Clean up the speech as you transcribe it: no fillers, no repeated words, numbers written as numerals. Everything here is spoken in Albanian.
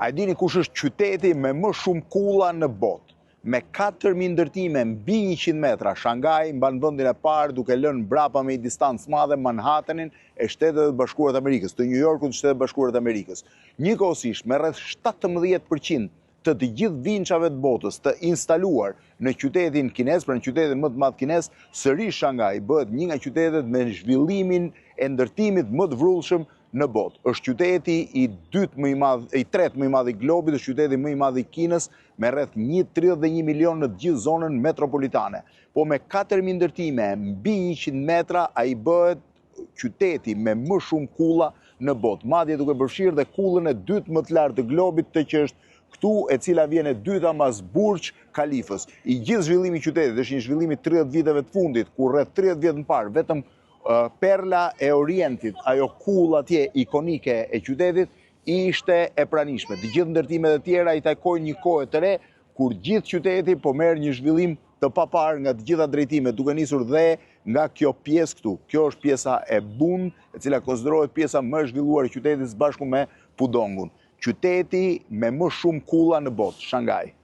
A e dini kush është qyteti me më shumë kulla në botë? Me 4.000 ndërtime mbi 100 metra, Shanghai mban vendin e parë duke lënë mbrapa me një distancë madhe Manhattanin e Shtetet e Bashkuara të Amerikës, të New Yorkut të Shtetet e Bashkuara të Amerikës. Njëkohësisht me rreth 17% të gjithë vinçave të botës të instaluar në qytetin kinez, pra në qytetin më të madh kinez, sërish Shanghai bëhet një nga qytetet me zhvillimin e ndërtimit më të vrullshëm në botë. Është qyteti i tretë më i madh i globit, është qyteti më i madh i Kinës me rreth 1,31 milion në të gjithë zonën metropolitane. Po me 4.000 ndërtime mbi 100 metra ai bëhet qyteti me më shumë kulla në botë. Madje duke përfshirë dhe kullën e dytë më të lartë të globit, të që është këtu, e cila vjen e dyta mbas Burj Khalifës. I gjithë zhvillimi i qytetit është një zhvillim i 30 viteve të fundit, ku rreth 30 vjet më parë vetëm perla e Orientit, ajo kulla atje ikonike e qytetit, ishte e pranishme. Të gjithë ndërtimet e tjera i takojnë një kohë të re, kur gjithë qyteti po merr një zhvillim të papar nga të gjitha drejtimet, duke nisur dhe nga kjo pjesë këtu. Kjo është pjesa e Bund, e cila konsiderohet pjesa më e zhvilluar e qytetit së bashku me Pudongun. Qyteti me më shumë kulla në botë, Shanghai.